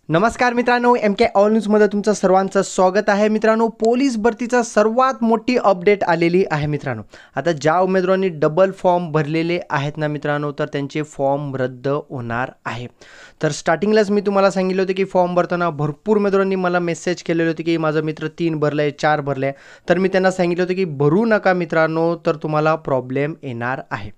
नमस्कार मित्रांनो, एम के ऑल न्यूजमध्ये तुमचं सर्वांचं स्वागत आहे. मित्रांनो, पोलीस भरतीचा सर्वात मोठी अपडेट आलेली आहे. मित्रांनो, आता ज्या उमेदवारांनी डबल फॉर्म भरलेले आहेत ना मित्रांनो, तर त्यांचे फॉर्म रद्द होणार आहे. तर स्टार्टिंगलाच मी तुम्हाला सांगितलं होतं की फॉर्म भरताना भरपूर उमेदवारांनी मला मेसेज केलेले होते की माझा मित्र 3 भरलाय, 4 भरलाय. तर मी त्यांना सांगितलं होतं की भरू नका मित्रांनो, तर तुम्हाला प्रॉब्लेम येणार आहे.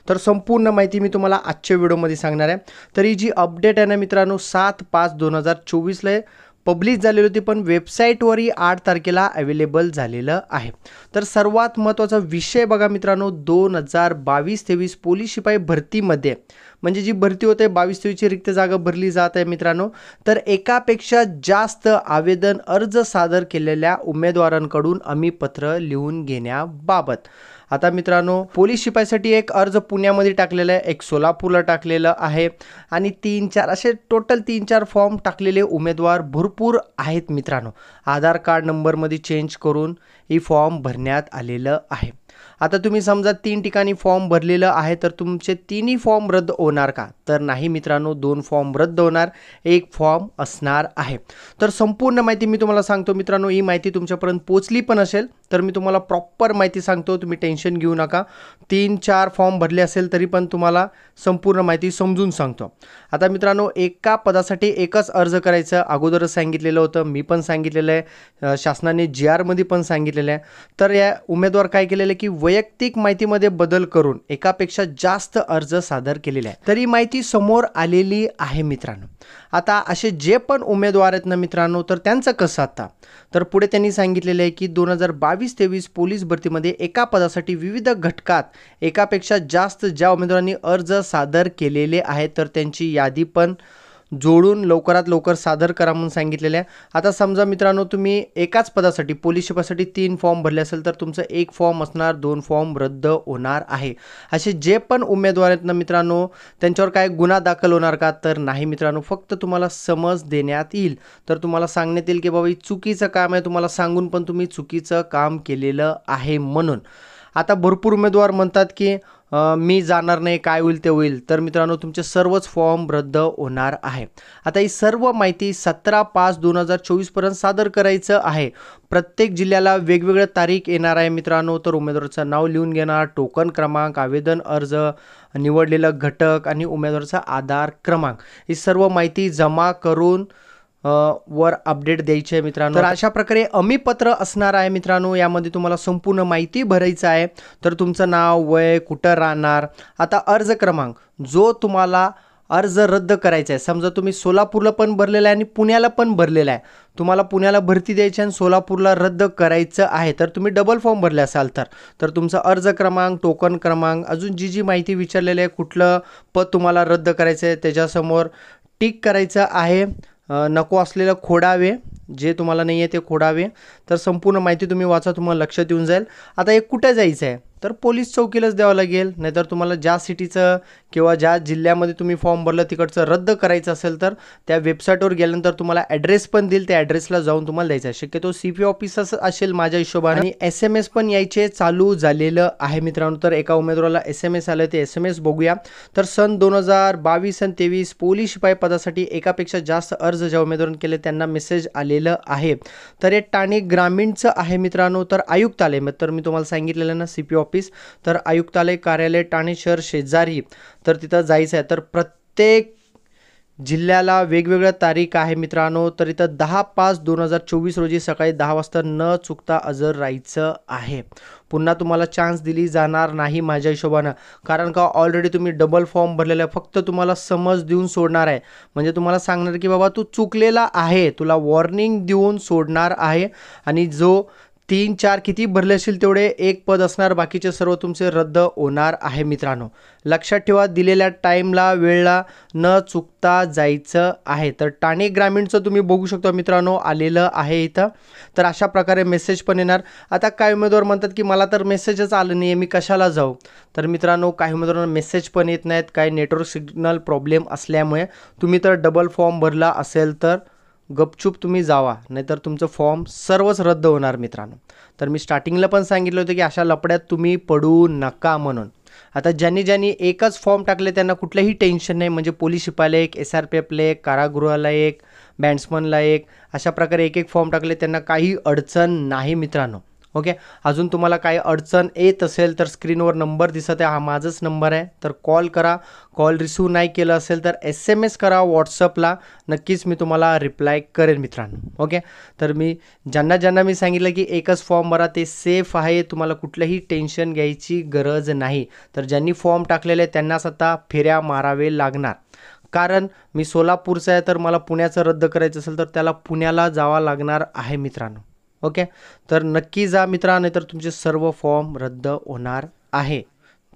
तर संपूर्ण माहिती मी तुम्हाला आजच्या व्हिडिओमध्ये सांगणार आहे. तर ही जी अपडेट आहे ना मित्रांनो, 7/5/2024 पब्लिश झालेली होती, पण वेबसाईटवरही 8 तारखेला अवेलेबल झालेलं आहे. तर सर्वात महत्त्वाचा विषय बघा मित्रांनो, 2022-23 पोलीस शिपाई भरतीमध्ये म्हणजे जी भरती होते 22-23ची रिक्त जागा भरली जात आहे मित्रांनो. तर एकापेक्षा जास्त आवेदन अर्ज सादर केलेल्या उमेदवारांकडून आम्ही पत्र लिहून घेण्याबाबत. आता मित्रांनो, पोलीस शिपाईसाठी एक अर्ज पुण्यामध्ये टाकलेला आहे, एक सोलापूरला टाकलेलं आहे आणि 3-4 असे टोटल 3-4 फॉर्म टाकलेले उमेदवार भरपूर आहेत मित्रांनो. आधार कार्ड नंबरमध्ये चेंज करून ही फॉर्म भरण्यात आलेलं आहे. आता तुम्ही समजा 3 ठिकाणी फॉर्म भरलेलं आहे, तर तुमचे तिन्ही फॉर्म रद्द होणार का? तर नाही मित्रांनो, 2 फॉर्म रद्द होणार, 1 फॉर्म असणार आहे. तर संपूर्ण माहिती मी तुम्हाला सांगतो मित्रांनो. ही माहिती तुमच्यापर्यंत पोहोचली पण असेल तर मी तुम्हाला प्रॉपर माहिती सांगतो, तुम्ही टेन्शन घेऊ नका. 3-4 फॉर्म भरले असेल तरी पण तुम्हाला संपूर्ण माहिती समजून सांगतो. आता मित्रांनो, एका पदासाठी एकच अर्ज करायचं अगोदरच सांगितलेलं होतं, मी पण सांगितलेलं आहे, शासनाने GR मध्ये पण सांगितलेलं आहे. तर या उमेदवार काय केलेलं आहे की वैयक्तिक माहितीमध्ये बदल करून एकापेक्षा जास्त अर्ज सादर केलेले आहे. तर ही माहिती समोर आलेली आहे मित्रांनो. आता असे जे पण उमेदवार आहेत ना मित्रांनो, तर त्यांचं कसं आता? तर पुढे त्यांनी सांगितलेलं आहे की 2022-23 पोलीस भरतीमध्ये एका पदासाठी विविध घटकात एकापेक्षा जास्त ज्या उमेदवारांनी अर्ज सादर केलेले आहेत, तर त्यांची यादी पण जोडून लवकरात लवकर सादर करा म्हणून सांगितलेलं आहे. आता समजा मित्रांनो, तुम्ही एकाच पदासाठी पोलीस शिपाईसाठी 3 फॉर्म भरले असेल तर तुमचं 1 फॉर्म असणार, 2 फॉर्म रद्द होणार आहे. असे जे पण उमेदवार आहेत ना मित्रांनो, त्यांच्यावर काय गुन्हा दाखल होणार का? तर नाही मित्रांनो, फक्त तुम्हाला समज देण्यात येईल. तर तुम्हाला सांगण्यात येईल की बाबा ही चुकीचं काम आहे, तुम्हाला सांगून पण तुम्ही चुकीचं काम केलेलं आहे म्हणून. आता भरपूर उमेदवार म्हणतात की मी जाणार नाही, काय होईल ते होईल. तर मित्रांनो, तुमचे सर्वच फॉर्म रद्द होणार आहे. आता ही सर्व माहिती 17/5/2024 पर्यंत सादर करायचं आहे. प्रत्येक जिल्ह्याला वेगवेगळं तारीख येणार आहे मित्रांनो. तर उमेदवाराचं नाव लिहून घेणार, टोकन क्रमांक, आवेदन अर्ज, निवडलेलं घटक आणि उमेदवाराचा आधार क्रमांक, ही सर्व माहिती जमा करून वर अपडेट द्यायची आहे मित्रांनो. तर अशा प्रकारे अमीपत्र असणार आहे मित्रांनो. यामध्ये तुम्हाला संपूर्ण माहिती भरायचं आहे. तर तुमचं नाव, वय, कुठं राहणार, आता अर्ज क्रमांक जो तुम्हाला अर्ज रद्द करायचा आहे. समजा तुम्ही सोलापूरला पण भरलेला आहे आणि पुण्याला पण भरलेला आहे, तुम्हाला पुण्याला भरती द्यायची आणि सोलापूरला रद्द करायचं आहे, तर तुम्ही डबल फॉर्म भरले असाल तर तुमचा अर्ज क्रमांक, टोकन क्रमांक, अजून जी माहिती विचारलेली आहे, कुठलं पद तुम्हाला रद्द करायचं आहे त्याच्यासमोर टिक करायचं आहे. नको असलेलं खोडावे, जे तुम्हाला नाही आहे ते खोडावे. तर संपूर्ण माहिती तुम्ही वाचा, तुम्हाला लक्षात येऊन जाईल. आता एक कुठे जायचं आहे तर पोलीस चौकीलाच द्यावं लागेल. नाहीतर तुम्हाला ज्या सिटीचं किंवा ज्या जिल्ह्यामध्ये तुम्ही फॉर्म भरलं तिकडचं रद्द करायचं असेल तर त्या वेबसाईटवर गेल्यानंतर तुम्हाला ॲड्रेस पण देईल, त्या ॲड्रेसला जाऊन तुम्हाला द्यायचं आहे. शक्यतो CP ऑफिसच असेल माझ्या हिशोबाने. आणि SMS पण यायचे चालू झालेलं आहे मित्रांनो. तर एका उमेदवाराला SMS आलं, ते SMS बघूया. तर सन 2022 आणि 23 पोलीस शिपाई पदासाठी एकापेक्षा जास्त अर्ज ज्या उमेदवारांनी केले त्यांना मेसेज आलेलं आहे. तर हे ठाणे ग्रामीणचं आहे मित्रांनो. तर आयुक्तालय, तर मी तुम्हाला सांगितलेलं ना CP ऑफिस, तर आयुक्तालय कार्यालय ठाणे शहर शेजारी, तर तिथं जायचं आहे. तर प्रत्येक जिल्ह्याला वेगवेगळ्या तारीख आहे मित्रांनो. तर इथं 10/5/2024 रोजी सकाळी 10 वाजता न चुकता हजर राहायचं आहे. पुन्हा तुम्हाला चान्स दिली जाणार नाही माझ्या हिशोबानं, कारण का ऑलरेडी तुम्ही डबल फॉर्म भरलेला आहे. फक्त तुम्हाला समज देऊन सोडणार आहे, म्हणजे तुम्हाला सांगणार की बाबा तू चुकलेला आहे, तुला वॉर्निंग देऊन सोडणार आहे. आणि जो 3-4 किती भरले असेल तेवढे 1 पद असणार, बाकीचे सर्व तुमचे रद्द होणार आहे मित्रांनो. लक्षात ठेवा, दिलेल्या टाईमला, वेळेला न चुकता जायचं आहे. तर ठाणे ग्रामीणचं तुम्ही बघू शकता मित्रांनो, आलेलं आहे इथं. तर अशा प्रकारे मेसेज पण येणार. आता काही उमेदवार म्हणतात की मला तर मेसेजच आलं नाही आहे, मी कशाला जाऊ? तर मित्रांनो, काही उमेदवारांना मेसेज पण येत नाहीत, काही नेटवर्क सिग्नल प्रॉब्लेम असल्यामुळे. तुम्ही तर डबल फॉर्म भरला असेल तर गपचूप तुम्ही जावा, नाहीतर तुमचं फॉर्म सर्वच रद्द होणार मित्रांनो. तर मी स्टार्टिंगला पण सांगितलं होतं की अशा लपड्यात तुम्ही पडू नका म्हणून. आता ज्यांनी एकच फॉर्म टाकले त्यांना कुठलंही टेन्शन नाही, म्हणजे पोलीस शिपायाला एक, SRPFला एक, कारागृहाला एक, बँड्समनला एक, अशा प्रकारे एक एक फॉर्म टाकले त्यांना काही अडचण नाही मित्रांनो. ओके. अजून तुम्हाला काही अडचण येत असेल तर स्क्रीनवर नंबर दिसत आहे, हा माझाच नंबर आहे, तर कॉल करा. कॉल रिसीव्ह नाही केलं असेल तर SMS करा व्हॉट्सअपला, नक्कीच मी तुम्हाला रिप्लाय करेन मित्रांनो. ओके. तर मी ज्यांना मी सांगितलं की एकच फॉर्म भरा, ते सेफ आहे, तुम्हाला कुठलंही टेन्शन घ्यायची गरज नाही. तर ज्यांनी फॉर्म टाकलेले त्यांनाच आता फेऱ्या मारावे लागणार, कारण मी सोलापूरचा आहे, तर मला पुण्याचं रद्द करायचं असेल तर त्याला पुण्याला जावं लागणार आहे मित्रांनो. ओके. तर नक्की जा मित्रांनो, तर तुमचे सर्व फॉर्म रद्द होणार आहे.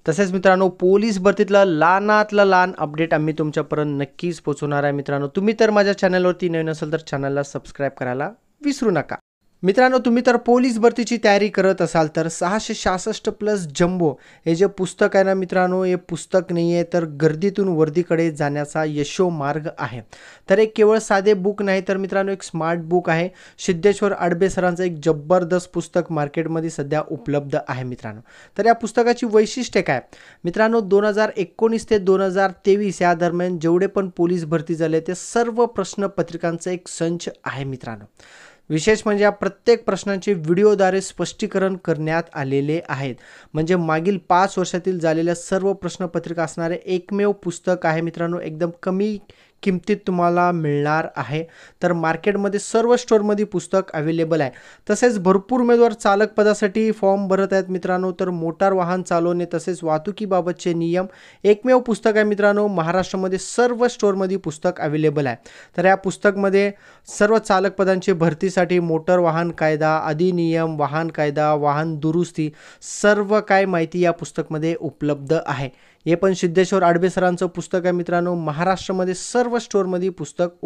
तसेच मित्रांनो, पोलीस भरतीतलं लहानातलं लहान अपडेट आम्ही तुमच्यापर्यंत नक्कीच पोहोचवणार आहे मित्रांनो. तुम्ही तर माझ्या चॅनलवरती नवीन असेल तर चॅनलला सबस्क्राईब करायला विसरू नका. मित्रांनो, तुम्ही तर पोलीस भरतीची तयारी करत असाल तर 666+ जम्बो हे जे पुस्तक आहे ना मित्रांनो, हे पुस्तक नाही आहे, तर गर्दीतून वर्दीकडे जाण्याचा यशोमार्ग आहे. तर एक केवळ साधे बुक नाही तर मित्रांनो, एक स्मार्ट बुक आहे. सिद्धेश्वर अडबे सरांचं एक जबरदस्त पुस्तक मार्केटमध्ये सध्या उपलब्ध आहे मित्रांनो. तर या पुस्तकाची वैशिष्ट्ये काय मित्रांनो, 2019 ते 2023 या दरम्यान जेवढे पण पोलीस भरती झाले ते सर्व प्रश्नपत्रिकांचा एक संच आहे मित्रांनो. विशेष म्हणजे या प्रत्येक प्रश्नांचे व्हिडिओद्वारे स्पष्टीकरण करण्यात आलेले आहेत. म्हणजे मागील 5 वर्षातील झालेल्या सर्व प्रश्नपत्रिका असणारे एकमेव पुस्तक आहे मित्रांनो. एकदम कमी किमतीत तुम्हाला मिळणार आहे. तर मार्केटमध्ये सर्व स्टोअरमध्ये पुस्तक अवेलेबल आहे. तसेच भरपूर उमेदवार चालक पदासाठी फॉर्म भरत आहेत मित्रांनो. तर मोटार वाहन चालवणे तसेच वाहतुकीबाबतचे नियम एकमेव पुस्तक आहे मित्रांनो. महाराष्ट्रामध्ये सर्व स्टोअरमध्ये पुस्तक अवेलेबल आहे. तर या पुस्तकमध्ये सर्व चालक पदांची भरतीसाठी मोटर वाहन कायदा, अधिनियम, वाहन कायदा, वाहन दुरुस्ती सर्व काय माहिती या पुस्तकमध्ये उपलब्ध आहे. हे पण सिद्धेश्वर अडबे सरांचं पुस्तक आहे मित्रांनो. महाराष्ट्रामध्ये सर्व स्टोअरमध्ये पुस्तक